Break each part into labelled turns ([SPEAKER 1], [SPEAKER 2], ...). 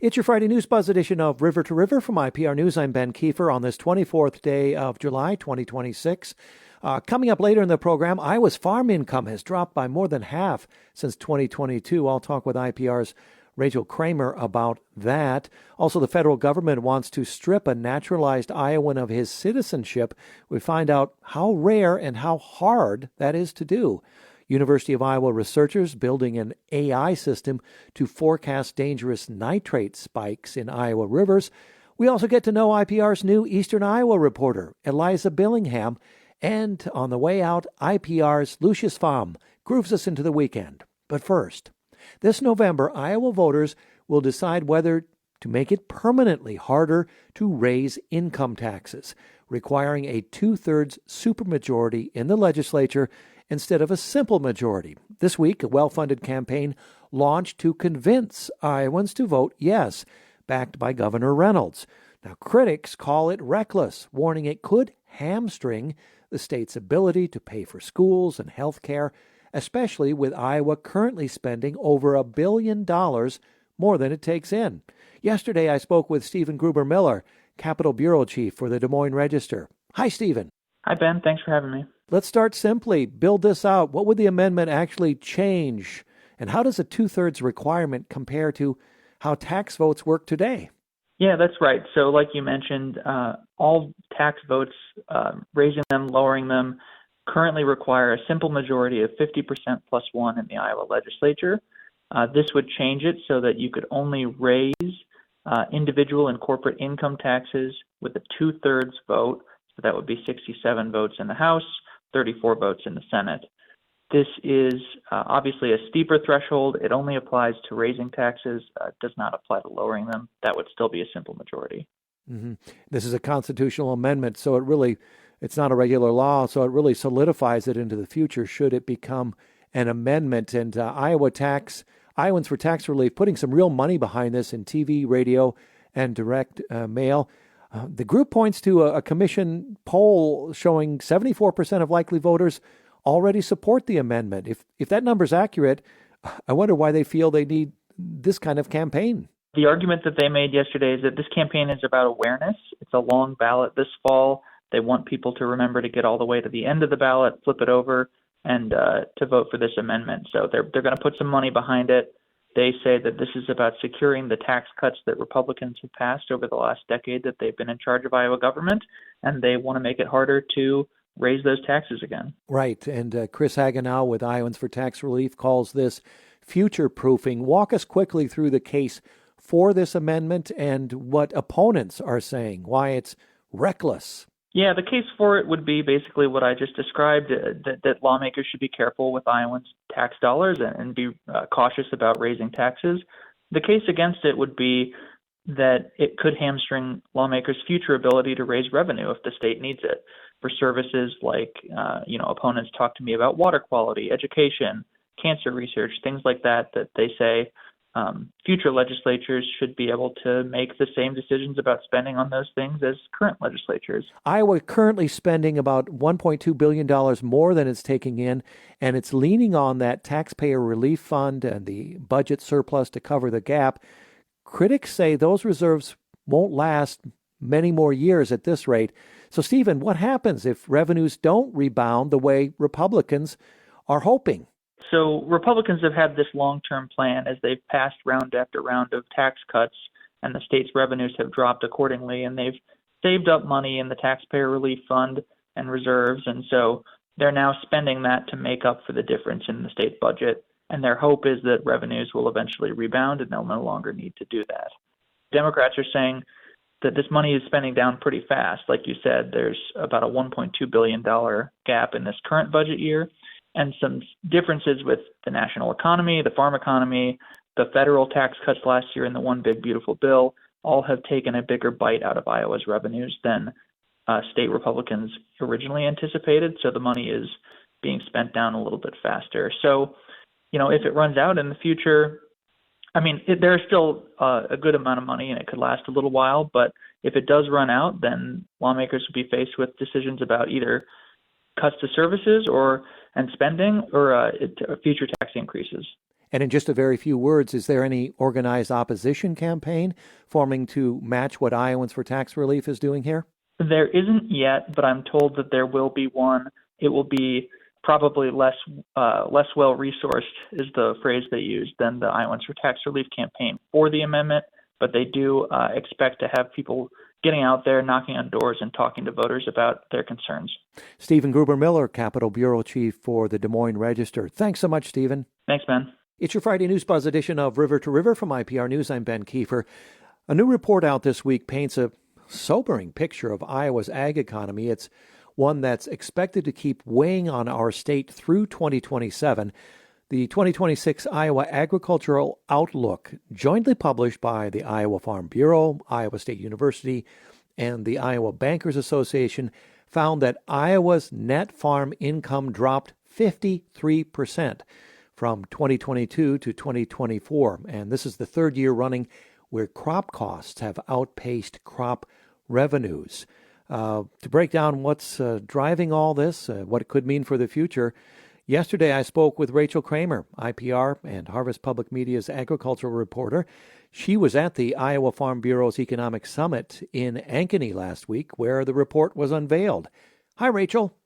[SPEAKER 1] It's your Friday News Buzz edition of River to River from IPR News. I'm Ben Kiefer on this 24th day of July, 2026. Coming up later in the program, Iowa's farm income has dropped by more than half since 2022. I'll talk with IPR's Rachel Kramer about that. Also, the federal government wants to strip a naturalized Iowan of his citizenship. We find out how rare and how hard that is to do. University of Iowa researchers building an AI system to forecast dangerous nitrate spikes in Iowa rivers. We also get to know IPR's new Eastern Iowa reporter, Eliza Billingham. And on the way out, IPR's Lucius Pham grooves us into the weekend. But first, this November, Iowa voters will decide whether to make it permanently harder to raise income taxes, requiring a two-thirds supermajority in the legislature instead of a simple majority. This week, a well-funded campaign launched to convince Iowans to vote yes, backed by Governor Reynolds. Now, critics call it reckless, warning it could hamstring the state's ability to pay for schools and health care, especially with Iowa currently spending over $1 billion more than it takes in. Yesterday, I spoke with Stephen Gruber-Miller, Capitol Bureau Chief for the Des Moines Register. Hi, Stephen.
[SPEAKER 2] Hi, Ben. Thanks for having me.
[SPEAKER 1] Let's start simply. Build this out. What would the amendment actually change? And how does a two-thirds requirement compare to how tax votes work today?
[SPEAKER 2] Yeah, that's right. So like you mentioned, all tax votes, raising them, lowering them, currently require a simple majority of 50% plus one in the Iowa legislature. This would change it so that you could only raise individual and corporate income taxes with a two-thirds vote. So that would be 67 votes in the House, 34 votes in the Senate. This is obviously a steeper threshold. It only applies to raising taxes, does not apply to lowering them. That would still be a simple majority.
[SPEAKER 1] Mm-hmm. This is a constitutional amendment, so it's not a regular law, so it really solidifies it into the future should it become an amendment. And Iowans for Tax Relief, putting some real money behind this in TV, radio, and direct mail. The group points to a commission poll showing 74% of likely voters already support the amendment. If that number's accurate, I wonder why they feel they need this kind of campaign.
[SPEAKER 2] The argument that they made yesterday is that this campaign is about awareness. It's a long ballot this fall. They want people to remember to get all the way to the end of the ballot, flip it over, and to vote for this amendment. So they're going to put some money behind it. They say that this is about securing the tax cuts that Republicans have passed over the last decade that they've been in charge of Iowa government, and they want to make it harder to raise those taxes again.
[SPEAKER 1] Right, and Chris Hagenow with Iowans for Tax Relief calls this future-proofing. Walk us quickly through the case for this amendment and what opponents are saying, why it's reckless.
[SPEAKER 2] Yeah, the case for it would be basically what I just described, that lawmakers should be careful with Iowans' tax dollars and be cautious about raising taxes. The case against it would be that it could hamstring lawmakers' future ability to raise revenue if the state needs it for services like, opponents talk to me about water quality, education, cancer research, things like that they say future legislatures should be able to make the same decisions about spending on those things as current legislatures.
[SPEAKER 1] Iowa currently spending about $1.2 billion more than it's taking in, and it's leaning on that taxpayer relief fund and the budget surplus to cover the gap. Critics say those reserves won't last many more years at this rate. So, Stephen, what happens if revenues don't rebound the way Republicans are hoping?
[SPEAKER 2] So Republicans have had this long-term plan as they've passed round after round of tax cuts, and the state's revenues have dropped accordingly, and they've saved up money in the taxpayer relief fund and reserves, and so they're now spending that to make up for the difference in the state budget, and their hope is that revenues will eventually rebound and they'll no longer need to do that. Democrats are saying that this money is spending down pretty fast. Like you said, there's about a $1.2 billion gap in this current budget year, and some differences with the national economy, the farm economy, the federal tax cuts last year in the One Big Beautiful Bill all have taken a bigger bite out of Iowa's revenues than state Republicans originally anticipated. So the money is being spent down a little bit faster. So, if it runs out in the future, there's still a good amount of money and it could last a little while. But if it does run out, then lawmakers would be faced with decisions about either cuts to services and spending or future tax increases.
[SPEAKER 1] And in just a very few words, is there any organized opposition campaign forming to match what Iowans for Tax Relief is doing here?
[SPEAKER 2] There isn't yet, but I'm told that there will be one. It will be probably less well resourced, is the phrase they use, than the Iowans for Tax Relief campaign for the amendment. But they do expect to have people getting out there, knocking on doors, and talking to voters about their concerns.
[SPEAKER 1] Stephen Gruber-Miller, Capitol Bureau Chief for the Des Moines Register. Thanks so much, Stephen.
[SPEAKER 2] Thanks, Ben.
[SPEAKER 1] It's your Friday News Buzz edition of River to River from IPR News. I'm Ben Kiefer. A new report out this week paints a sobering picture of Iowa's ag economy. It's one that's expected to keep weighing on our state through 2027. The 2026 Iowa Agricultural Outlook, jointly published by the Iowa Farm Bureau, Iowa State University, and the Iowa Bankers Association, found that Iowa's net farm income dropped 53% from 2022 to 2024. And this is the third year running where crop costs have outpaced crop revenues. To break down what's driving all this, what it could mean for the future, yesterday I spoke with Rachel Kramer, IPR and Harvest Public Media's agricultural reporter. She was at the Iowa Farm Bureau's Economic Summit in Ankeny last week, where the report was unveiled. Hi, Rachel.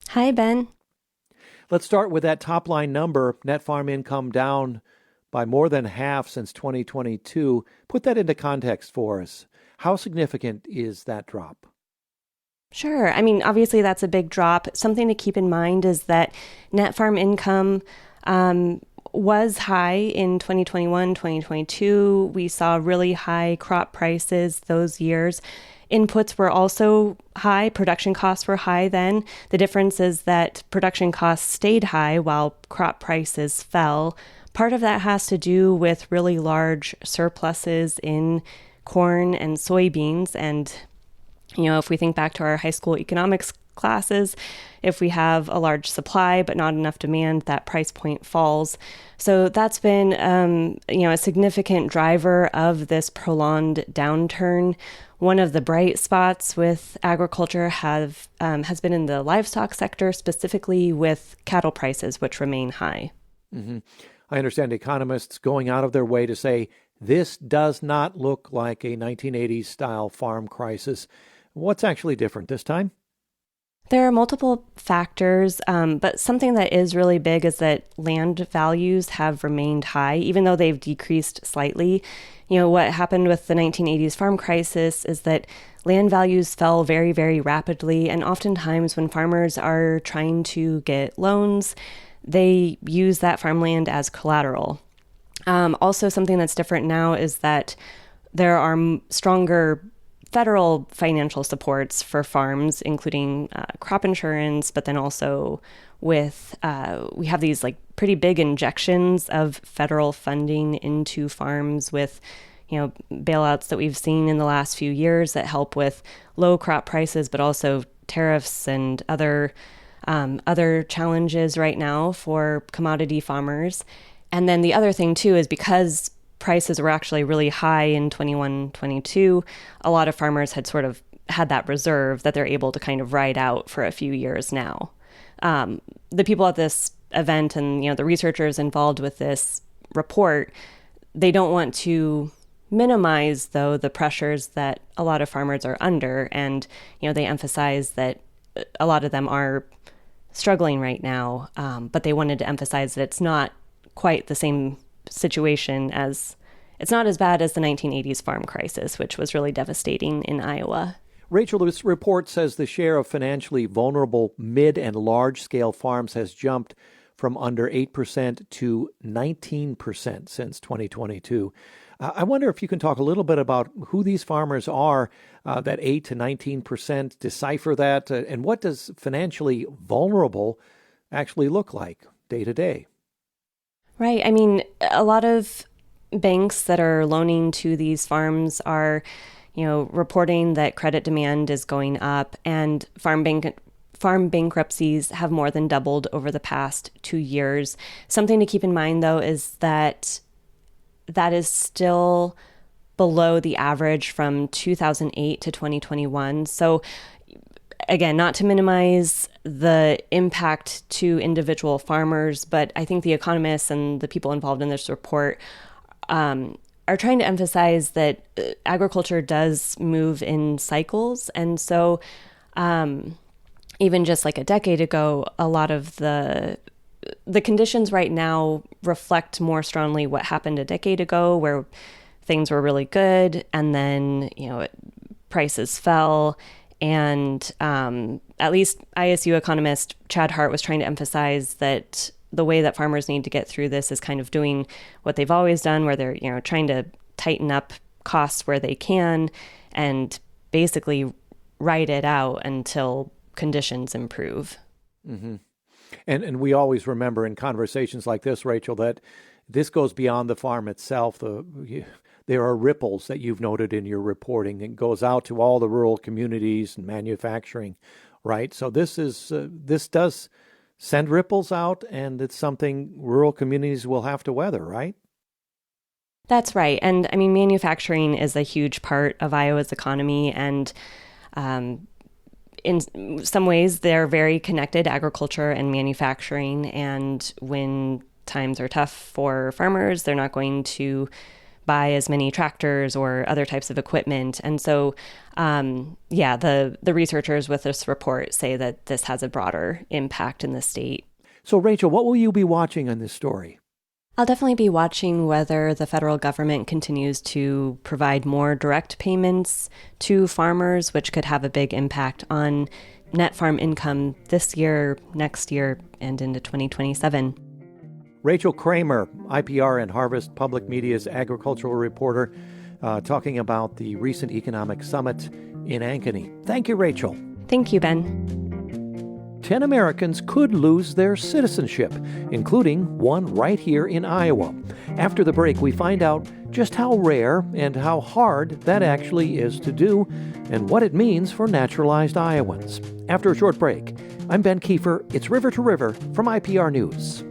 [SPEAKER 3] Hi, Ben.
[SPEAKER 1] Let's start with that top-line number, net farm income down by more than half since 2022. Put that into context for us. How significant is that drop?
[SPEAKER 3] Sure. I mean, obviously that's a big drop. Something to keep in mind is that net farm income was high in 2021, 2022. We saw really high crop prices those years. Inputs were also high. Production costs were high then. The difference is that production costs stayed high while crop prices fell. Part of that has to do with really large surpluses in corn and soybeans. And, if we think back to our high school economics classes, if we have a large supply but not enough demand, that price point falls. So that's been, a significant driver of this prolonged downturn. One of the bright spots with agriculture has been in the livestock sector, specifically with cattle prices, which remain high.
[SPEAKER 1] Mm-hmm. I understand economists going out of their way to say this does not look like a 1980s style farm crisis. What's actually different this time?
[SPEAKER 3] There are multiple factors, but something that is really big is that land values have remained high, even though they've decreased slightly. What happened with the 1980s farm crisis is that land values fell very, very rapidly. And oftentimes when farmers are trying to get loans, they use that farmland as collateral. Also, something that's different now is that there are stronger federal financial supports for farms, including crop insurance, but then also with we have these pretty big injections of federal funding into farms with bailouts that we've seen in the last few years that help with low crop prices, but also tariffs and other challenges right now for commodity farmers. And then the other thing too is because prices were actually really high in 21, 22, a lot of farmers had sort of had that reserve that they're able to kind of ride out for a few years now. The people at this event and the researchers involved with this report, they don't want to minimize, though, the pressures that a lot of farmers are under. And, they emphasize that a lot of them are struggling right now, but they wanted to emphasize that it's not quite the same situation it's not as bad as the 1980s farm crisis, which was really devastating in Iowa.
[SPEAKER 1] Rachel, this report says the share of financially vulnerable mid and large scale farms has jumped from under 8% to 19% since 2022. I wonder if you can talk a little bit about who these farmers are, that 8 to 19%, decipher that, and what does financially vulnerable actually look like day to day?
[SPEAKER 3] Right. I mean, a lot of banks that are loaning to these farms are, reporting that credit demand is going up, and farm bankruptcies have more than doubled over the past 2 years. Something to keep in mind, though, is that is still below the average from 2008 to 2021. So again, not to minimize the impact to individual farmers, but I think the economists and the people involved in this report are trying to emphasize that agriculture does move in cycles. And so even just like a decade ago, a lot of the conditions right now reflect more strongly what happened a decade ago, where things were really good and then, prices fell. And at least ISU economist Chad Hart was trying to emphasize that the way that farmers need to get through this is kind of doing what they've always done, where they're, trying to tighten up costs where they can and basically ride it out until conditions improve.
[SPEAKER 1] Mm-hmm. And we always remember in conversations like this, Rachel, that this goes beyond the farm itself. There are ripples that you've noted in your reporting. It goes out to all the rural communities and manufacturing, right? So this does send ripples out, and it's something rural communities will have to weather, right?
[SPEAKER 3] That's right. And I mean, manufacturing is a huge part of Iowa's economy, and in some ways they're very connected, agriculture and manufacturing. And when times are tough for farmers, they're not going to buy as many tractors or other types of equipment. And so, the researchers with this report say that this has a broader impact in the state.
[SPEAKER 1] So, Rachel, what will you be watching on this story?
[SPEAKER 3] I'll definitely be watching whether the federal government continues to provide more direct payments to farmers, which could have a big impact on net farm income this year, next year, and into 2027.
[SPEAKER 1] Rachel Kramer, IPR and Harvest Public Media's agricultural reporter, talking about the recent economic summit in Ankeny. Thank you, Rachel.
[SPEAKER 3] Thank you, Ben.
[SPEAKER 1] 10 Americans could lose their citizenship, including one right here in Iowa. After the break, we find out just how rare and how hard that actually is to do, and what it means for naturalized Iowans. After a short break, I'm Ben Kiefer. It's River to River from IPR News.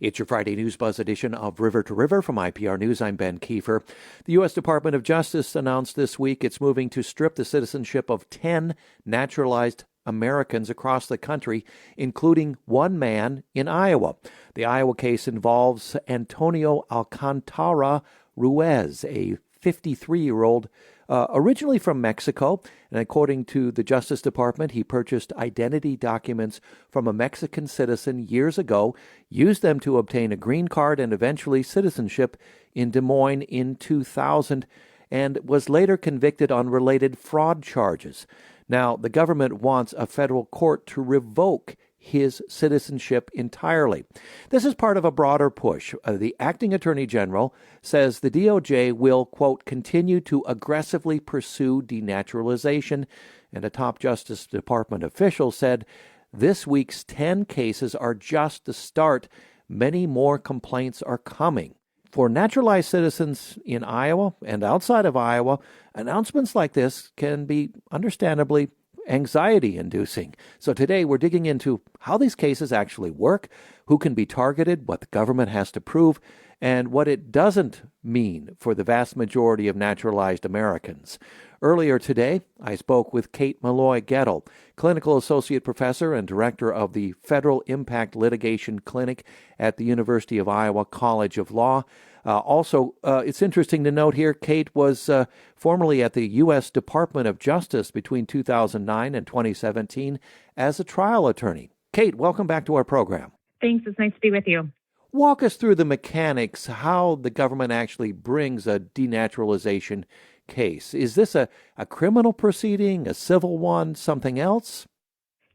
[SPEAKER 1] It's your Friday News Buzz edition of River to River from IPR News. I'm Ben Kiefer. The U.S. Department of Justice announced this week it's moving to strip the citizenship of 10 naturalized Americans across the country, including one man in Iowa. The Iowa case involves Antonio Alcantara Ruiz, a 53-year-old originally from Mexico, and according to the Justice Department, he purchased identity documents from a Mexican citizen years ago, used them to obtain a green card and eventually citizenship in Des Moines in 2000, and was later convicted on related fraud charges. Now, the government wants a federal court to revoke his citizenship entirely. This is part of a broader push. The acting attorney general says the DOJ will, quote, continue to aggressively pursue denaturalization, and a top Justice Department official said this week's 10 cases are just the start. Many more complaints are coming. For naturalized citizens in Iowa and outside of Iowa, announcements like this can be understandably anxiety-inducing. So today we're digging into how these cases actually work, who can be targeted, what the government has to prove, and what it doesn't mean for the vast majority of naturalized Americans. Earlier today, I spoke with Kate Melloy Goettel, clinical associate professor and director of the Federal Impact Litigation Clinic at the University of Iowa College of Law. It's interesting to note here, Kate was formerly at the U.S. Department of Justice between 2009 and 2017 as a trial attorney. Kate, welcome back to our program.
[SPEAKER 4] Thanks. It's nice to be with you.
[SPEAKER 1] Walk us through the mechanics, how the government actually brings a denaturalization case. Is this a criminal proceeding, a civil one, something else?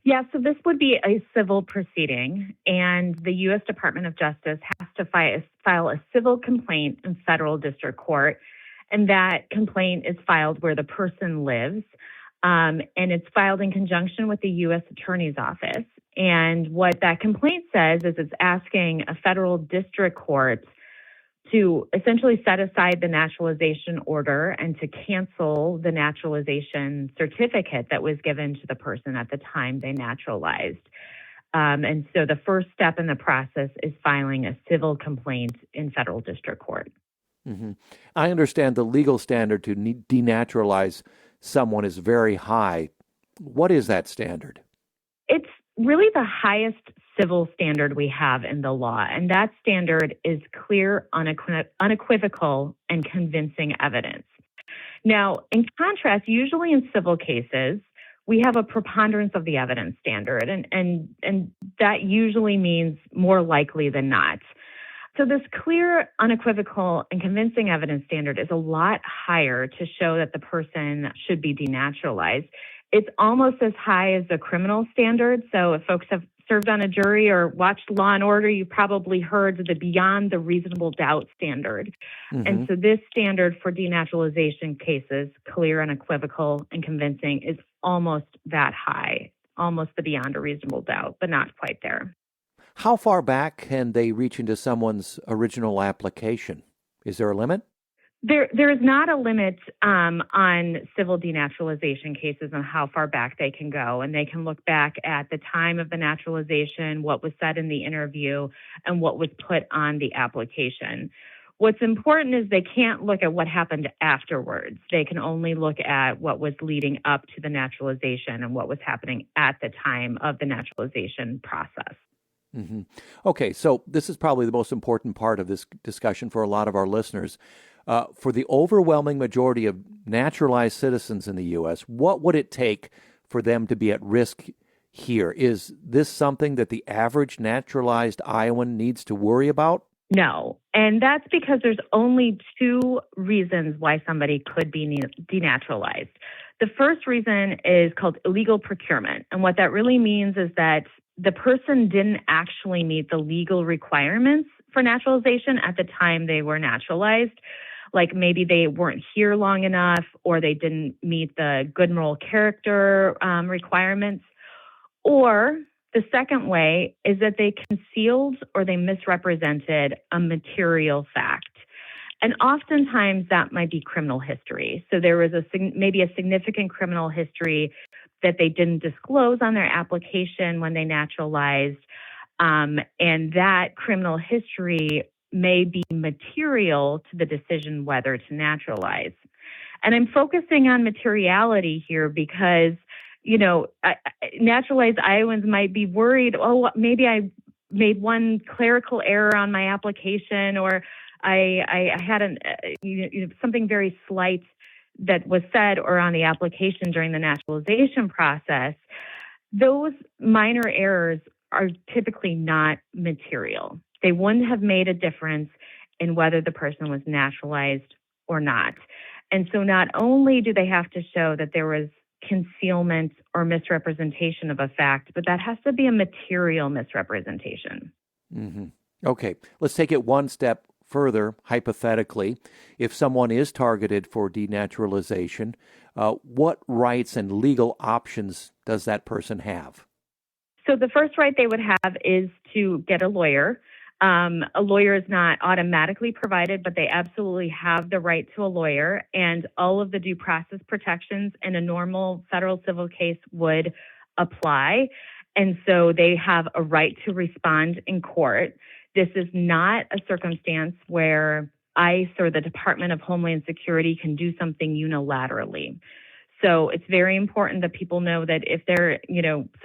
[SPEAKER 4] Yeah, so this would be a civil proceeding, and the U.S. Department of Justice has to file a civil complaint in federal district court, and that complaint is filed where the person lives, and it's filed in conjunction with the U.S. Attorney's Office. And what that complaint says is it's asking a federal district court to essentially set aside the naturalization order and to cancel the naturalization certificate that was given to the person at the time they naturalized. And so the first step in the process is filing a civil complaint in federal district court.
[SPEAKER 1] Hmm. I understand the legal standard to denaturalize someone is very high. What is that standard?
[SPEAKER 4] It's really the highest civil standard we have in the law, and that standard is clear, unequivocal, and convincing evidence. Now, in contrast, usually in civil cases, we have a preponderance of the evidence standard, and that usually means more likely than not. So this clear, unequivocal, and convincing evidence standard is a lot higher to show that the person should be denaturalized. It's almost as high as the criminal standard. So if folks have served on a jury or watched Law and Order, you've probably heard the beyond the reasonable doubt standard.
[SPEAKER 1] Hmm.
[SPEAKER 4] And so this standard for denaturalization cases, clear, unequivocal, and convincing, is almost that high, almost the beyond a reasonable doubt, but not quite there.
[SPEAKER 1] How far back can they reach into someone's original application? Is there a limit?
[SPEAKER 4] There is not a limit on civil denaturalization cases on how far back they can go, and they can look back at the time of the naturalization, what was said in the interview, and what was put on the application. What's important is they can't look at what happened afterwards. They can only look at what was leading up to the naturalization and what was happening at the time of the naturalization process.
[SPEAKER 1] Mm-hmm. Okay, so this is probably the most important part of this discussion for a lot of our listeners. For the overwhelming majority of naturalized citizens in the U.S., what would it take for them to be at risk here? Is this something that the average naturalized Iowan needs to worry about?
[SPEAKER 4] No, and that's because there's only two reasons why somebody could be denaturalized. The first reason is called illegal procurement, and what that really means is that the person didn't actually meet the legal requirements for naturalization at the time they were naturalized. Like maybe they weren't here long enough, or they didn't meet the good moral character requirements. Or the second way is that they concealed or they misrepresented a material fact. And oftentimes that might be criminal history. So there was maybe a significant criminal history that they didn't disclose on their application when they naturalized. And that criminal history may be material to the decision whether to naturalize. And I'm focusing on materiality here because, naturalized Iowans might be worried, maybe I made one clerical error on my application, or I had something very slight that was said or on the application during the naturalization process. Those minor errors are typically not material. They wouldn't have made a difference in whether the person was naturalized or not. And so not only do they have to show that there was concealment or misrepresentation of a fact, but that has to be a material misrepresentation.
[SPEAKER 1] Mm-hmm. Okay, let's take it one step further, hypothetically. If someone is targeted for denaturalization, what rights and legal options does that person have?
[SPEAKER 4] So the first right they would have is to get a lawyer. A lawyer is not automatically provided, but they absolutely have the right to a lawyer, and all of the due process protections in a normal federal civil case would apply. And so they have a right to respond in court. This is not a circumstance where ICE or the Department of Homeland Security can do something unilaterally. So it's very important that people know that if they're,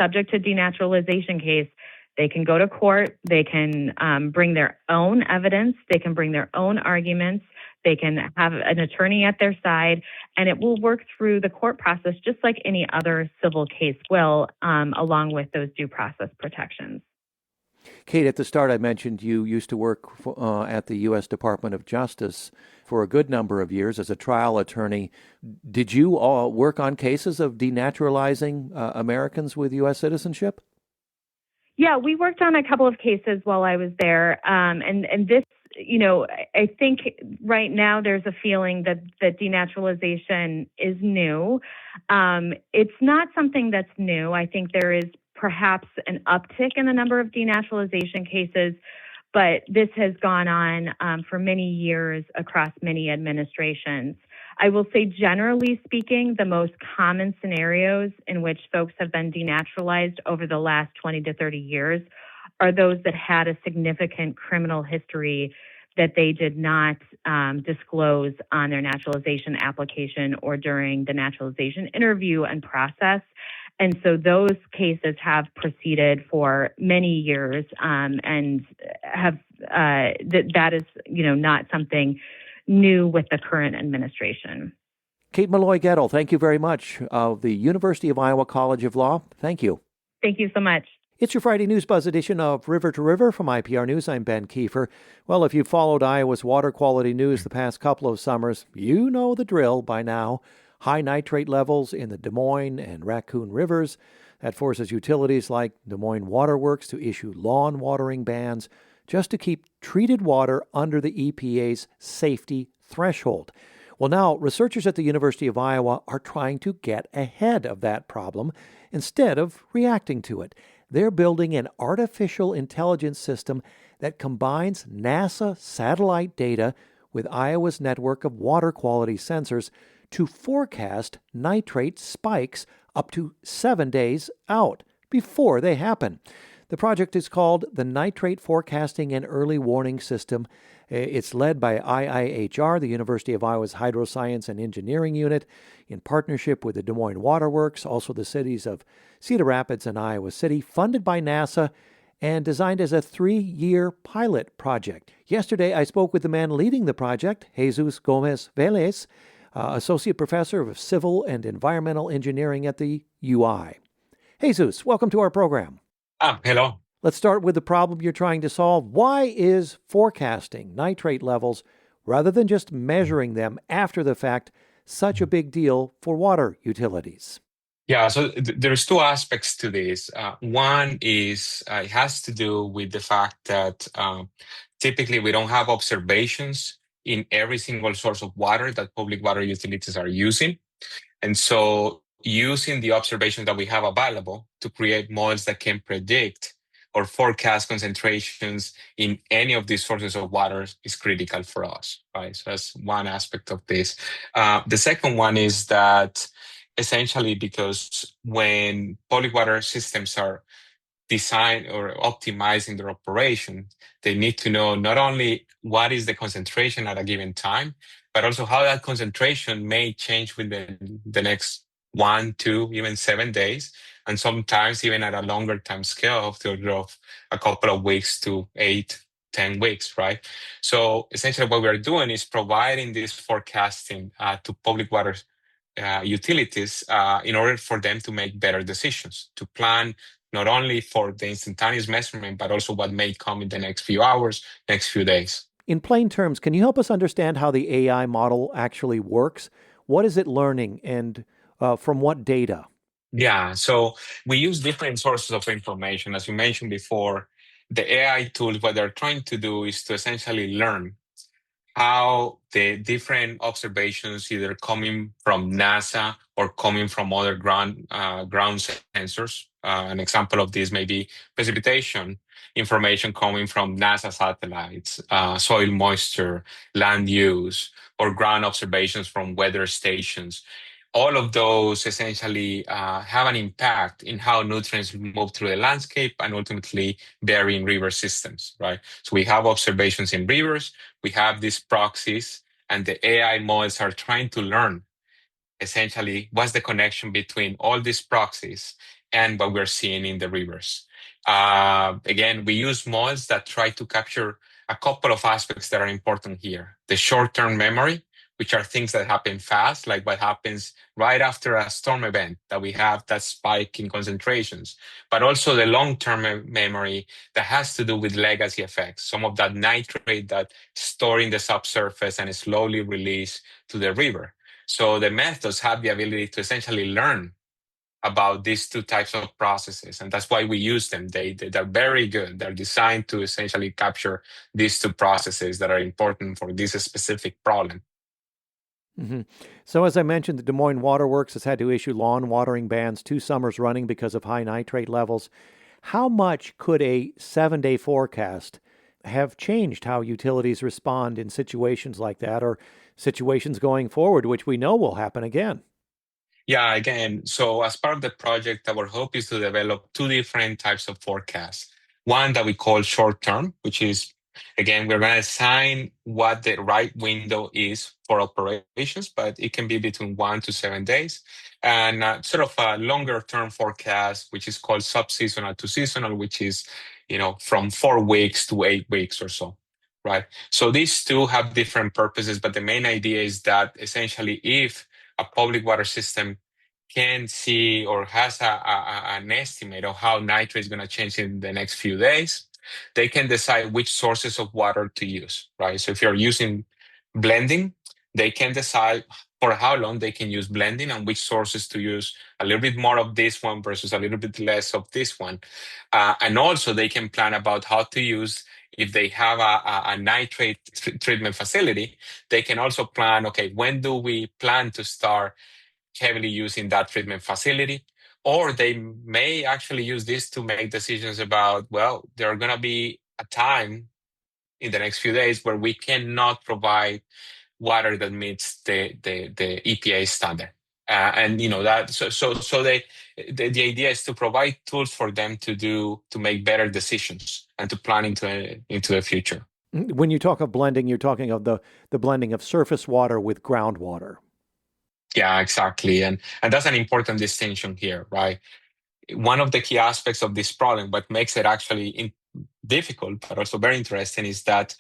[SPEAKER 4] subject to denaturalization case, they can go to court, they can bring their own evidence, they can bring their own arguments, they can have an attorney at their side, and it will work through the court process just like any other civil case will, along with those due process protections.
[SPEAKER 1] Kate, at the start I mentioned you used to work at the U.S. Department of Justice for a good number of years as a trial attorney. Did you work on cases of denaturalizing Americans with U.S. citizenship?
[SPEAKER 4] Yeah, we worked on a couple of cases while I was there. And this, I think right now there's a feeling that denaturalization is new. It's not something that's new. I think there is perhaps an uptick in the number of denaturalization cases, but this has gone on for many years across many administrations. I will say, generally speaking, the most common scenarios in which folks have been denaturalized over the last 20 to 30 years are those that had a significant criminal history that they did not disclose on their naturalization application or during the naturalization interview and process. And so those cases have proceeded for many years, and have that is, not something new with the current administration.
[SPEAKER 1] Kate Melloy Goettel, thank you very much, of the University of Iowa College of Law. Thank you.
[SPEAKER 4] Thank you so much.
[SPEAKER 1] It's your Friday News Buzz edition of River to River from IPR News. I'm Ben Kiefer. Well, if you've followed Iowa's water quality news the past couple of summers, you know the drill by now. High nitrate levels in the Des Moines and Raccoon rivers. That forces utilities like Des Moines Waterworks to issue lawn watering bans just to keep treated water under the EPA's safety threshold. Well, now, researchers at the University of Iowa are trying to get ahead of that problem instead of reacting to it. They're building an artificial intelligence system that combines NASA satellite data with Iowa's network of water quality sensors to forecast nitrate spikes up to 7 days out before they happen. The project is called the Nitrate Forecasting and Early Warning System. It's led by IIHR, the University of Iowa's Hydroscience and Engineering Unit, in partnership with the Des Moines Waterworks, also the cities of Cedar Rapids and Iowa City, funded by NASA and designed as a 3-year pilot project. Yesterday, I spoke with the man leading the project, Jesus Gomez Velez, Associate Professor of Civil and Environmental Engineering at the UI. Jesus, welcome to our program.
[SPEAKER 5] Hello.
[SPEAKER 1] Let's start with the problem you're trying to solve. Why is forecasting nitrate levels, rather than just measuring them after the fact, such a big deal for water utilities?
[SPEAKER 5] Yeah, so there's two aspects to this. One is it has to do with the fact that typically we don't have observations in every single source of water that public water utilities are using. And so using the observations that we have available to create models that can predict or forecast concentrations in any of these sources of water is critical for us, right? So that's one aspect of this. The second one is that essentially because when public water systems are designed or optimizing their operation, they need to know not only what is the concentration at a given time, but also how that concentration may change within the next 1, 2, even 7 days, and sometimes even at a longer time scale of the order of a couple of weeks to 8, 10 weeks, right? So essentially what we're doing is providing this forecasting to public water utilities in order for them to make better decisions, to plan not only for the instantaneous measurement, but also what may come in the next few hours, next few days.
[SPEAKER 1] In plain terms, can you help us understand how the AI model actually works? What is it learning, and from what data?
[SPEAKER 5] Yeah, so we use different sources of information. As you mentioned before, the AI tools, what they're trying to do is to essentially learn how the different observations, either coming from NASA or coming from other ground sensors. An example of this may be precipitation information coming from NASA satellites, soil moisture, land use, or ground observations from weather stations. All of those essentially have an impact in how nutrients move through the landscape and ultimately vary in river systems, right? So we have observations in rivers, we have these proxies, and the AI models are trying to learn essentially what's the connection between all these proxies and what we're seeing in the rivers. Again, we use models that try to capture a couple of aspects that are important here. The short-term memory, which are things that happen fast, like what happens right after a storm event, that we have that spike in concentrations, but also the long-term memory that has to do with legacy effects, some of that nitrate that stored in the subsurface and is slowly released to the river. So the methods have the ability to essentially learn about these two types of processes, and that's why we use them. They're very good. They're designed to essentially capture these two processes that are important for this specific problem.
[SPEAKER 1] Mm-hmm. So as I mentioned, the Des Moines Waterworks has had to issue lawn watering bans 2 summers running because of high nitrate levels. How much could a 7-day forecast have changed how utilities respond in situations like that, or situations going forward, which we know will happen again?
[SPEAKER 5] Yeah, again, so as part of the project, our hope is to develop 2 different types of forecasts. One that we call short term, which is Again, we're going to assign what the right window is for operations, but it can be between 1 to 7 days. And sort of a longer term forecast, which is called subseasonal to seasonal, which is, from 4 weeks to 8 weeks or so, right? So these two have different purposes, but the main idea is that essentially if a public water system can see or has an estimate of how nitrate is going to change in the next few days, they can decide which sources of water to use, right? So if you're using blending, they can decide for how long they can use blending and which sources to use a little bit more of this one versus a little bit less of this one. And also they can plan about how to use, if they have a nitrate treatment facility, they can also plan, okay, when do we plan to start heavily using that treatment facility? Or they may actually use this to make decisions about, well, there are going to be a time in the next few days where we cannot provide water that meets the EPA standard. And that so the idea is to provide tools for them to make better decisions and to plan into the future.
[SPEAKER 1] When you talk of blending, you're talking of the blending of surface water with groundwater.
[SPEAKER 5] Yeah, exactly. And that's an important distinction here, right? One of the key aspects of this problem, what makes it actually difficult, but also very interesting, is that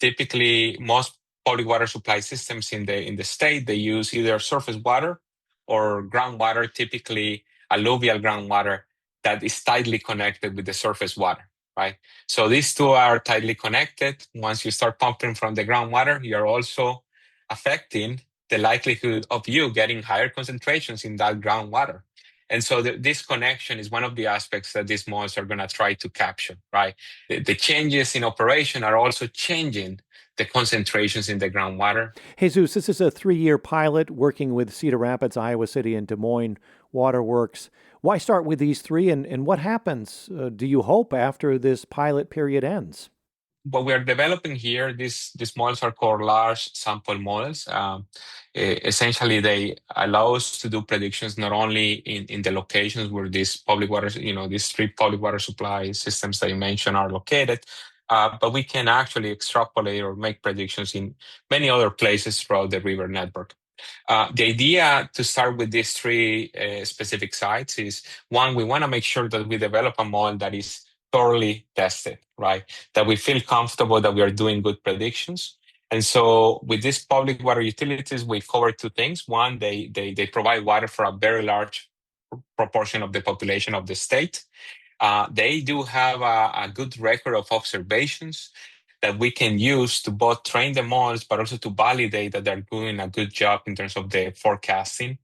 [SPEAKER 5] typically most public water supply systems in the state, they use either surface water or groundwater, typically alluvial groundwater that is tightly connected with the surface water, right? So these two are tightly connected. Once you start pumping from the groundwater, you're also affecting the likelihood of you getting higher concentrations in that groundwater. And so this connection is one of the aspects that these models are going to try to capture, right? The changes in operation are also changing the concentrations in the groundwater.
[SPEAKER 1] Jesus, this is a 3-year pilot working with Cedar Rapids, Iowa City, and Des Moines Waterworks. Why start with these three, and what happens, do you hope, after this pilot period ends?
[SPEAKER 5] What we're developing here, these models are called large sample models. Essentially, they allow us to do predictions not only in the locations where these public water, these 3 public water supply systems that you mentioned are located, but we can actually extrapolate or make predictions in many other places throughout the river network. The idea to start with these 3 specific sites is, one, we want to make sure that we develop a model that is thoroughly tested, right? That we feel comfortable that we are doing good predictions. And so with these public water utilities, we cover 2 things. One, they provide water for a very large proportion of the population of the state. They do have a good record of observations that we can use to both train the models, but also to validate that they're doing a good job in terms of the forecasting.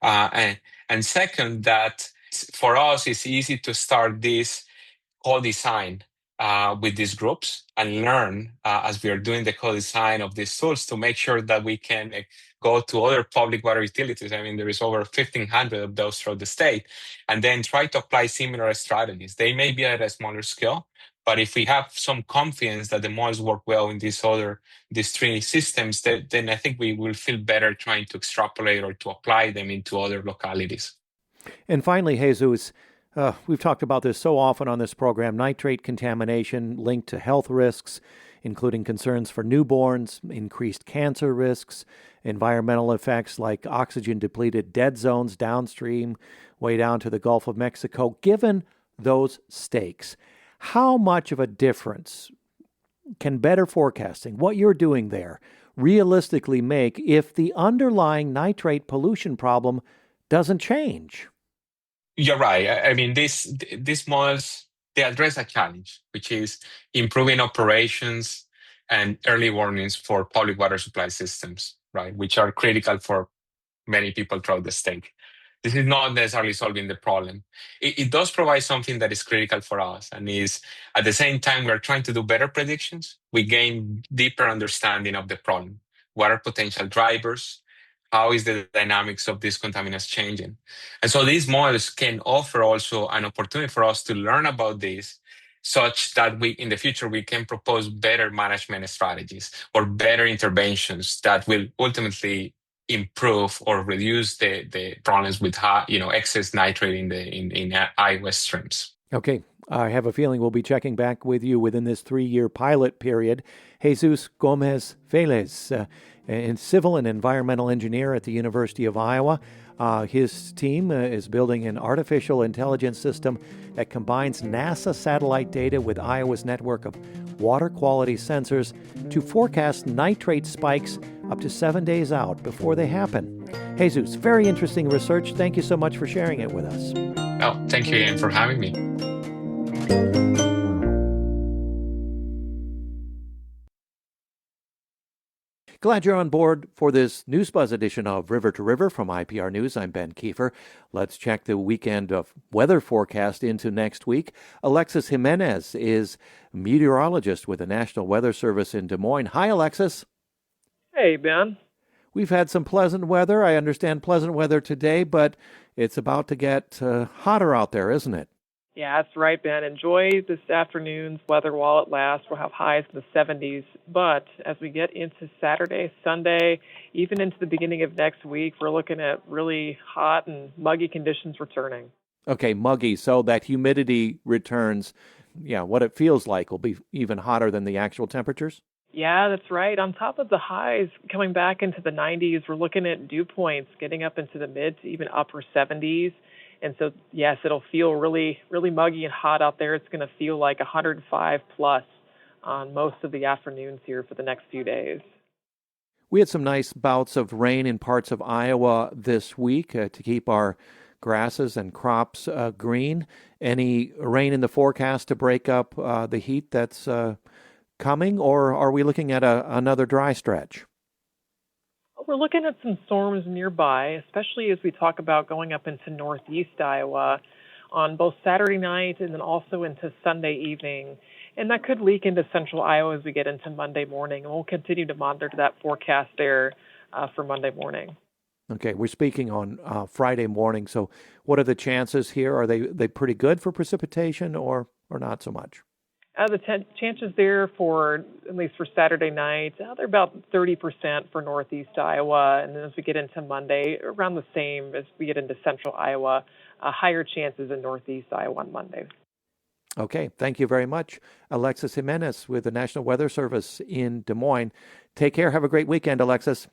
[SPEAKER 5] And second, that for us, it's easy to start this co-design with these groups and learn as we are doing the co-design of these tools to make sure that we can go to other public water utilities. I mean, there is over 1,500 of those throughout the state, and then try to apply similar strategies. They may be at a smaller scale, but if we have some confidence that the models work well in these 3 systems, then I think we will feel better trying to extrapolate or to apply them into other localities.
[SPEAKER 1] And finally, Jesus, we've talked about this so often on this program, nitrate contamination linked to health risks, including concerns for newborns, increased cancer risks, environmental effects like oxygen-depleted dead zones downstream, way down to the Gulf of Mexico. Given those stakes, how much of a difference can better forecasting, what you're doing there, realistically make if the underlying nitrate pollution problem doesn't change?
[SPEAKER 5] You're right. I mean, these models, they address a challenge, which is improving operations and early warnings for public water supply systems, right, which are critical for many people throughout the state. This is not necessarily solving the problem. It does provide something that is critical for us, and is at the same time we're trying to do better predictions. We gain deeper understanding of the problem. What are potential drivers? How is the dynamics of these contaminants changing? And so these models can offer also an opportunity for us to learn about this, such that in the future we can propose better management strategies or better interventions that will ultimately improve or reduce the problems with excess nitrate in Iowa streams.
[SPEAKER 1] Okay, I have a feeling we'll be checking back with you within this 3-year pilot period. Jesus Gomez Velez, a civil and environmental engineer at the University of Iowa. His team is building an artificial intelligence system that combines NASA satellite data with Iowa's network of water quality sensors to forecast nitrate spikes up to 7 days out before they happen. Jesus, very interesting research. Thank you so much for sharing it with us.
[SPEAKER 5] Oh, thank you, Ian, for having me.
[SPEAKER 1] Glad you're on board for this News Buzz edition of River to River from IPR News. I'm Ben Kiefer. Let's check the weekend of weather forecast into next week. Alexis Jimenez is meteorologist with the National Weather Service in Des Moines. Hi, Alexis.
[SPEAKER 6] Hey, Ben.
[SPEAKER 1] We've had some pleasant weather. I understand pleasant weather today, but it's about to get hotter out there, isn't it?
[SPEAKER 6] Yeah, that's right, Ben. Enjoy this afternoon's weather while it lasts. We'll have highs in the 70s. But as we get into Saturday, Sunday, even into the beginning of next week, we're looking at really hot and muggy conditions returning.
[SPEAKER 1] Okay, muggy. So that humidity returns. Yeah, what it feels like will be even hotter than the actual temperatures?
[SPEAKER 6] Yeah, that's right. On top of the highs coming back into the 90s, we're looking at dew points getting up into the mid to even upper 70s. And so, yes, it'll feel really, really muggy and hot out there. It's going to feel like 105 plus on most of the afternoons here for the next few days.
[SPEAKER 1] We had some nice bouts of rain in parts of Iowa this week to keep our grasses and crops green. Any rain in the forecast to break up the heat that's coming, or are we looking at another dry stretch?
[SPEAKER 6] We're looking at some storms nearby, especially as we talk about going up into northeast Iowa on both Saturday night and then also into Sunday evening. And that could leak into central Iowa as we get into Monday morning. And we'll continue to monitor that forecast there for Monday morning.
[SPEAKER 1] Okay, we're speaking on Friday morning. So what are the chances here? Are they pretty good for precipitation or not so much?
[SPEAKER 6] The chances there for, at least for Saturday night, they're about 30% for northeast Iowa. And then as we get into Monday, around the same as we get into central Iowa, higher chances in northeast Iowa on Monday.
[SPEAKER 1] Okay, thank you very much. Alexis Jimenez with the National Weather Service in Des Moines. Take care. Have a great weekend, Alexis.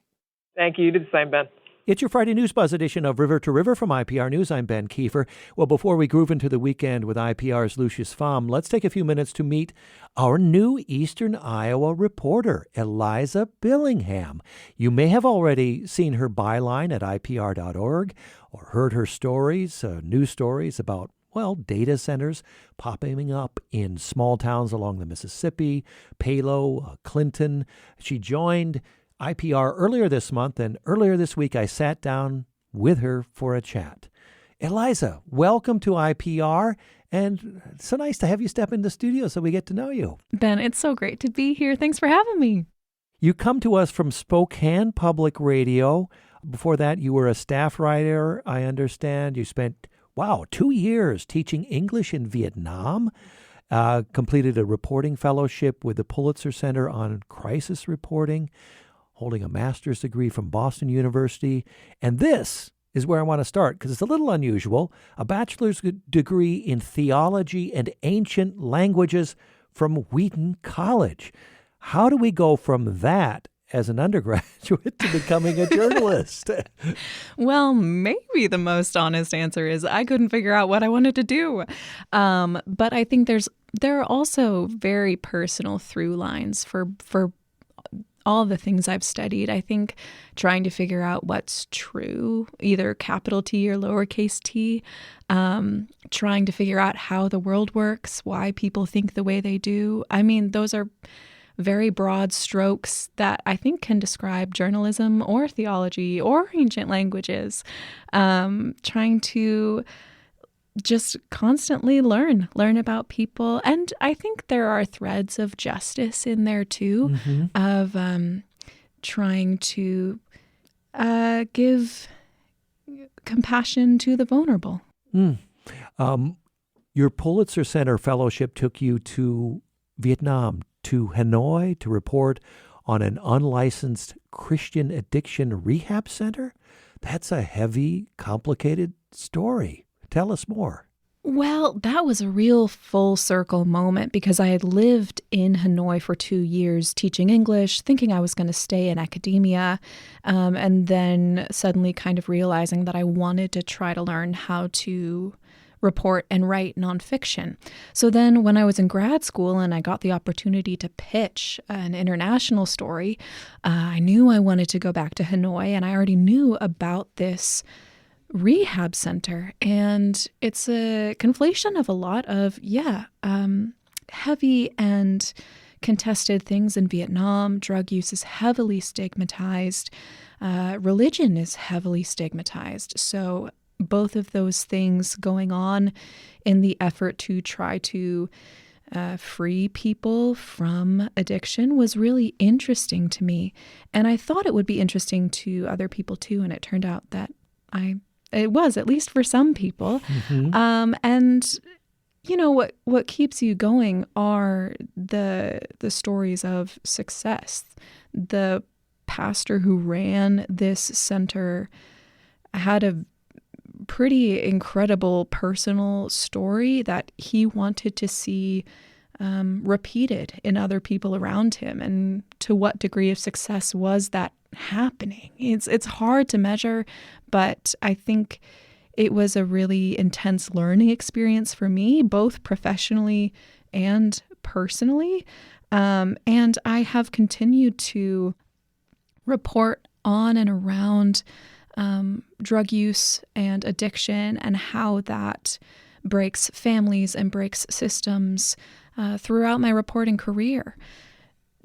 [SPEAKER 6] Thank you. You do the same, Ben.
[SPEAKER 1] It's your Friday News Buzz edition of River to River from IPR News. I'm Ben Kiefer. Well, before we groove into the weekend with IPR's Lucius Pham, let's take a few minutes to meet our new Eastern Iowa reporter, Eliza Billingham. You may have already seen her byline at IPR.org or heard her stories, news stories about, well, data centers popping up in small towns along the Mississippi, Palo, Clinton. She joined IPR earlier this month, and earlier this week I sat down with her for a chat. Eliza, welcome to IPR, and it's so nice to have you step in the studio so we get to know you.
[SPEAKER 7] Ben, it's so great to be here. Thanks for having me.
[SPEAKER 1] You come to us from Spokane Public Radio. Before that, you were a staff writer, I understand. You spent, 2 years teaching English in Vietnam. Completed a reporting fellowship with the Pulitzer Center on Crisis Reporting, holding a master's degree from Boston University. And this is where I want to start because it's a little unusual. A bachelor's degree in theology and ancient languages from Wheaton College. How do we go from that as an undergraduate to becoming a journalist?
[SPEAKER 7] Well, maybe the most honest answer is I couldn't figure out what I wanted to do. But I think there are also very personal through lines for all the things I've studied. I think trying to figure out what's true, either capital T or lowercase t, trying to figure out how the world works, why people think the way they do. I mean, those are very broad strokes that I think can describe journalism or theology or ancient languages. Trying to just constantly learn about people. And I think there are threads of justice in there too, of trying to give compassion to the vulnerable.
[SPEAKER 1] Your Pulitzer Center fellowship took you to Vietnam, to Hanoi, to report on an unlicensed Christian addiction rehab center? That's a heavy, complicated story. Tell us more.
[SPEAKER 7] Well, that was a real full circle moment because I had lived in Hanoi for 2 years teaching English, thinking I was going to stay in academia, and then suddenly kind of realizing that I wanted to try to learn how to report and write nonfiction. So then when I was in grad school and I got the opportunity to pitch an international story, I knew I wanted to go back to Hanoi, and I already knew about this rehab center. And it's a conflation of a lot of, heavy and contested things in Vietnam. Drug use is heavily stigmatized. Religion is heavily stigmatized. So both of those things going on in the effort to try to free people from addiction was really interesting to me. And I thought it would be interesting to other people too. And it turned out that it was, at least for some people.
[SPEAKER 1] Mm-hmm.
[SPEAKER 7] And you know what keeps you going are the stories of success. The pastor who ran this center had a pretty incredible personal story that he wanted to see repeated in other people around him. And to what degree of success was that happening? It's hard to measure, but I think it was a really intense learning experience for me, both professionally and personally. And I have continued to report on and around drug use and addiction and how that breaks families and breaks systems throughout my reporting career.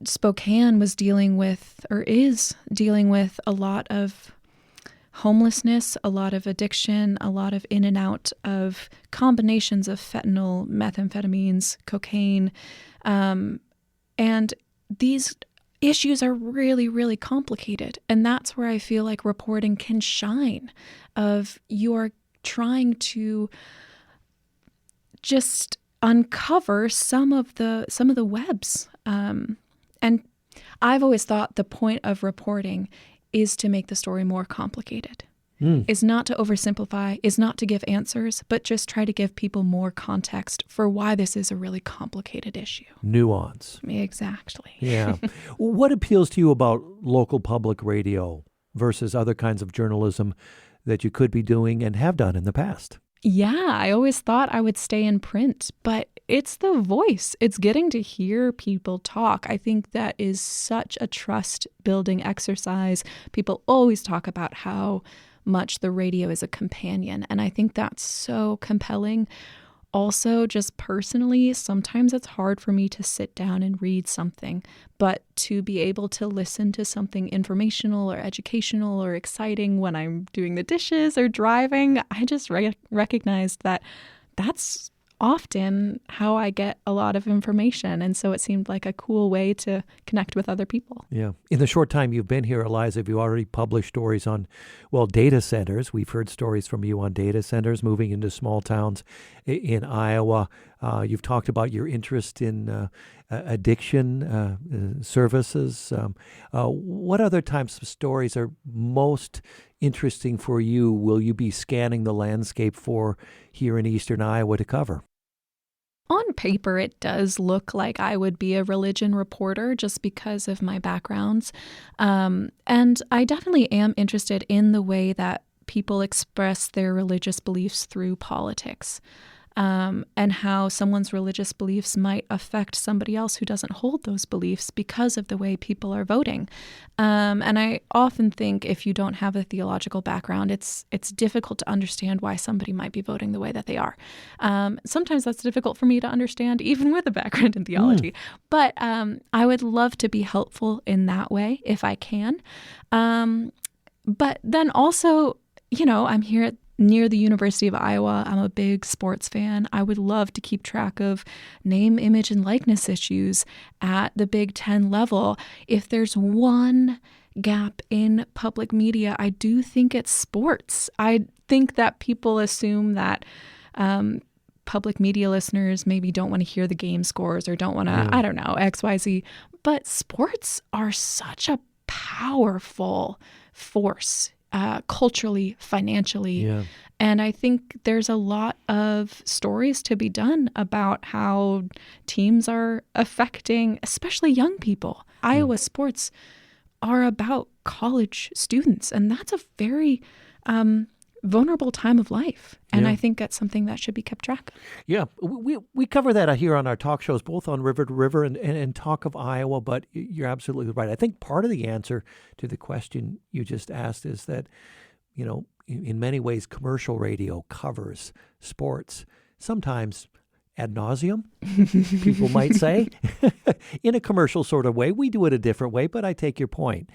[SPEAKER 7] Spokane was dealing with, or is dealing with, a lot of homelessness, a lot of addiction, a lot of in and out of combinations of fentanyl, methamphetamines, cocaine. And these issues are really, really complicated. And that's where I feel like reporting can shine, of you're trying to just uncover some of the webs. And I've always thought the point of reporting is to make the story more complicated. Is not to oversimplify, is not to give answers, but just try to give people more context for why this is a really complicated issue.
[SPEAKER 1] Nuance.
[SPEAKER 7] Exactly.
[SPEAKER 1] Yeah. What appeals to you about local public radio versus other kinds of journalism that you could be doing and have done in the past?
[SPEAKER 7] Yeah, I always thought I would stay in print, but it's the voice. It's getting to hear people talk. I think that is such a trust building exercise. People always talk about how much the radio is a companion, and I think that's so compelling. Also, just personally, sometimes it's hard for me to sit down and read something, but to be able to listen to something informational or educational or exciting when I'm doing the dishes or driving, I just recognized that that's often how I get a lot of information. And so it seemed like a cool way to connect with other people.
[SPEAKER 1] Yeah. In the short time you've been here, Eliza, you've already published stories on, data centers. We've heard stories from you on data centers moving into small towns in Iowa. You've talked about your interest in addiction services. What other types of stories are most interesting for you? Will you be scanning the landscape for here in eastern Iowa to cover?
[SPEAKER 7] On paper, it does look like I would be a religion reporter just because of my backgrounds. And I definitely am interested in the way that people express their religious beliefs through politics. And how someone's religious beliefs might affect somebody else who doesn't hold those beliefs because of the way people are voting. And I often think if you don't have a theological background, it's difficult to understand why somebody might be voting the way that they are. Sometimes that's difficult for me to understand, even with a background in theology. But I would love to be helpful in that way if I can. But then also, I'm here near the University of Iowa. I'm a big sports fan. I would love to keep track of name, image, and likeness issues at the Big Ten level. If there's one gap in public media, I do think it's sports. I think that people assume that public media listeners maybe don't want to hear the game scores or don't want to, I don't know, X, Y, Z. But sports are such a powerful force. Culturally, financially, And I think there's a lot of stories to be done about how teams are affecting, especially young people. Iowa sports are about college students, and that's a very vulnerable time of life. And I think that's something that should be kept track of.
[SPEAKER 1] Yeah, we cover that here on our talk shows, both on River to River and Talk of Iowa, but you're absolutely right. I think part of the answer to the question you just asked is that, in many ways, commercial radio covers sports, sometimes ad nauseum, people might say, in a commercial sort of way. We do it a different way, but I take your point.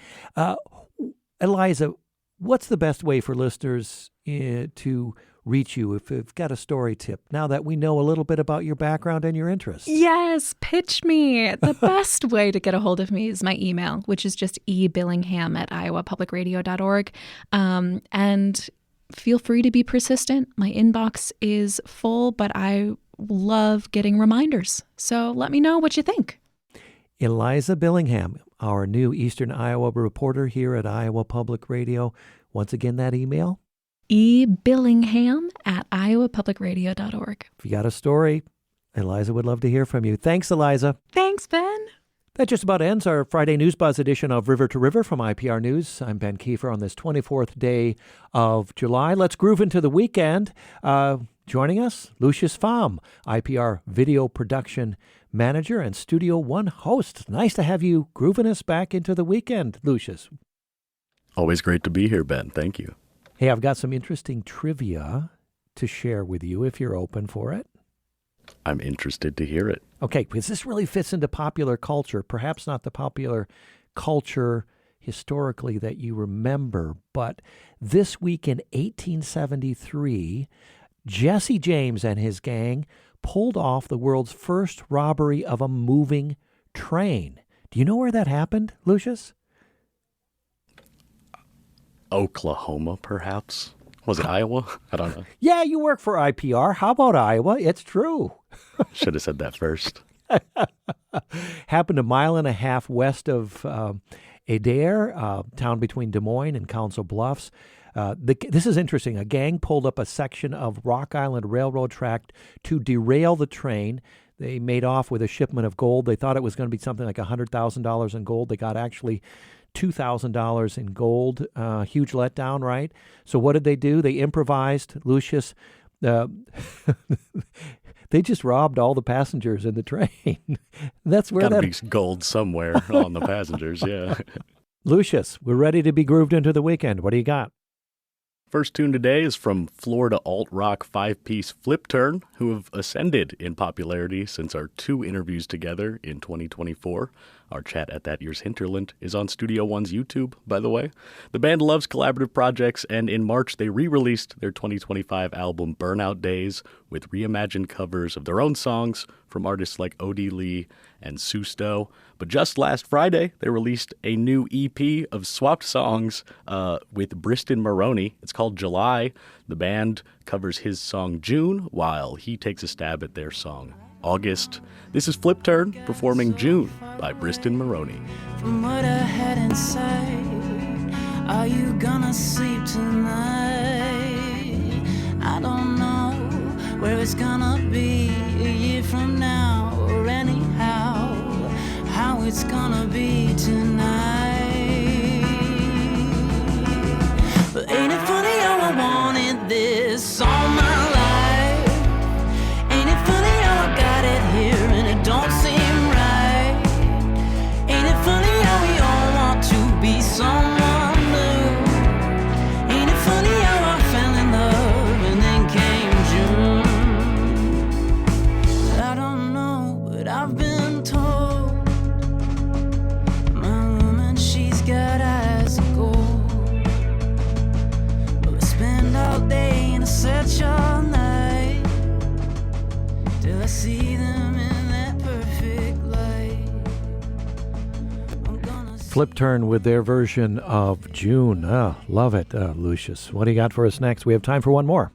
[SPEAKER 1] Eliza, what's the best way for listeners to reach you if you've got a story tip, now that we know a little bit about your background and your interests?
[SPEAKER 7] Yes, pitch me. The best way to get a hold of me is my email, which is just ebillingham@iowapublicradio.org. And feel free to be persistent. My inbox is full, but I love getting reminders. So let me know what you think.
[SPEAKER 1] Eliza Billingham, our new Eastern Iowa reporter here at Iowa Public Radio. Once again, that email?
[SPEAKER 7] ebillingham@iowapublicradio.org.
[SPEAKER 1] If you got a story, Eliza would love to hear from you. Thanks, Eliza.
[SPEAKER 7] Thanks, Ben.
[SPEAKER 1] That just about ends our Friday News Buzz edition of River to River from IPR News. I'm Ben Kiefer on this 24th day of July. Let's groove into the weekend. Joining us, Lucius Pham, IPR Video Production Manager and Studio One host. Nice to have you grooving us back into the weekend, Lucius.
[SPEAKER 8] Always great to be here, Ben. Thank you.
[SPEAKER 1] Hey, I've got some interesting trivia to share with you if you're open for it.
[SPEAKER 8] I'm interested to hear it.
[SPEAKER 1] Okay, because this really fits into popular culture, perhaps not the popular culture historically that you remember, but this week in 1873, Jesse James and his gang pulled off the world's first robbery of a moving train. Do you know where that happened, Lucius?
[SPEAKER 8] Oklahoma, perhaps? Was it Iowa? I don't know.
[SPEAKER 1] Yeah, you work for IPR. How about Iowa? It's true.
[SPEAKER 8] Should have said that first.
[SPEAKER 1] Happened a mile and a half west of Adair, town between Des Moines and Council Bluffs. This is interesting. A gang pulled up a section of Rock Island Railroad track to derail the train. They made off with a shipment of gold. They thought it was going to be something like $100,000 in gold. They got actually $2,000 in gold. Huge letdown, right? So what did they do? They improvised, Lucius. They just robbed all the passengers in the train. That's where
[SPEAKER 8] Gotta be gold somewhere on the passengers, yeah.
[SPEAKER 1] Lucius, we're ready to be grooved into the weekend. What do you got?
[SPEAKER 8] First tune today is from Florida alt-rock five-piece Flip Turn, who have ascended in popularity since our 2 interviews together in 2024. Our chat at that year's Hinterland is on Studio One's YouTube, by the way. The band loves collaborative projects, and in March they re-released their 2025 album Burnout Days with reimagined covers of their own songs from artists like Odie Lee and Susto. But just last Friday, they released a new EP of swapped songs with Briston Maroney. It's called July. The band covers his song June, while he takes a stab at their song August. This is Flip Turn performing June by Briston Maroney.
[SPEAKER 9] From what I had inside, are you gonna sleep tonight? I don't know where it's gonna be a year from now, or anyhow, how it's gonna be tonight. But ain't it funny how I wanted this all my life? Ain't it funny how I got it here and it don't seem right? Ain't it funny how we all want to be someone new? Ain't it funny how I fell in love and then came June? I don't know, but I've been told my woman, she's got eyes of gold. We'll spend all day in a search all night till I see them in that perfect light. I'm gonna
[SPEAKER 1] Flip Turn with their version of June. Love it, Lucius. What do you got for us next? We have time for one more.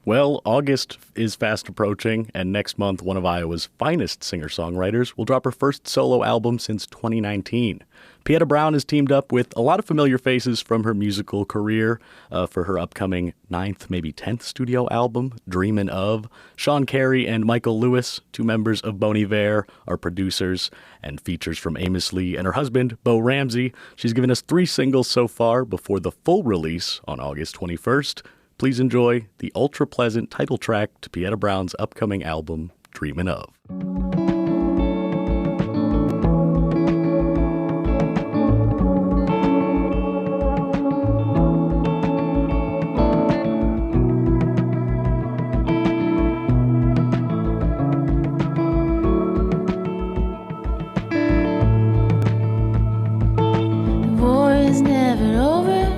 [SPEAKER 8] Well, August is fast approaching, and next month, one of Iowa's finest singer-songwriters will drop her first solo album since 2019. Pieta Brown has teamed up with a lot of familiar faces from her musical career for her upcoming 9th, maybe 10th studio album, Dreamin' Of. Sean Carey and Michael Lewis, two members of Bon Iver, are producers, and features from Amos Lee and her husband, Bo Ramsey. She's given us 3 singles so far before the full release on August 21st. Please enjoy the ultra-pleasant title track to Pieta Brown's upcoming album, Dreamin' Of.
[SPEAKER 9] The war is never over,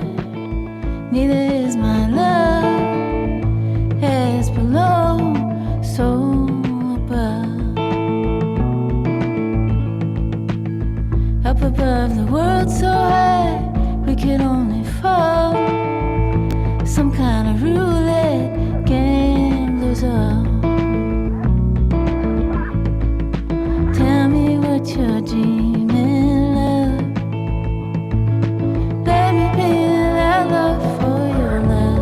[SPEAKER 9] neither is my love. As below, so above. Up above the world so high, we could only fall. Some kind of roulette, gamblers all. Tell me what you're dreaming of. Let me be that love for your love.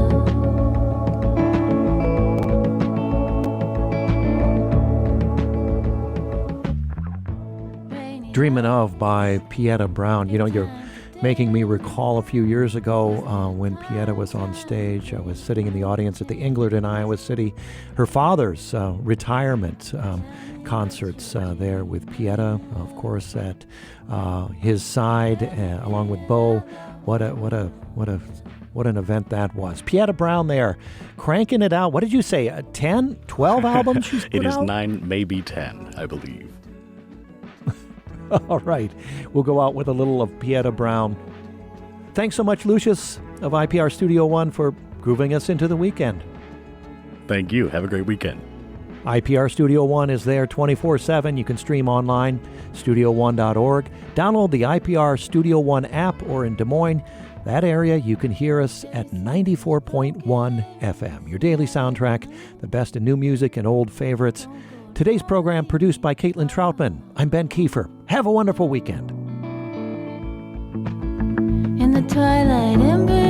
[SPEAKER 1] Dreamin' Of by Pieta Brown. You know, you're making me recall a few years ago when Pieta was on stage. I was sitting in the audience at the Englert in Iowa City. Her father's retirement concerts there with Pieta, of course, at his side, along with Bo. What an event that was. Pieta Brown there, cranking it out. What did you say, 10, 12 albums she's put
[SPEAKER 8] It is
[SPEAKER 1] out?
[SPEAKER 8] 9, maybe 10, I believe.
[SPEAKER 1] All right. We'll go out with a little of Pieta Brown. Thanks so much, Lucius of IPR Studio One, for grooving us into the weekend.
[SPEAKER 8] Thank you. Have a great weekend.
[SPEAKER 1] IPR Studio One is there 24/7. You can stream online, studio1.org. Download the IPR Studio One app, or in Des Moines, that area, you can hear us at 94.1 FM. Your daily soundtrack, the best in new music and old favorites. Today's program produced by Caitlin Troutman. I'm Ben Kiefer. Have a wonderful weekend.
[SPEAKER 9] In the twilight ember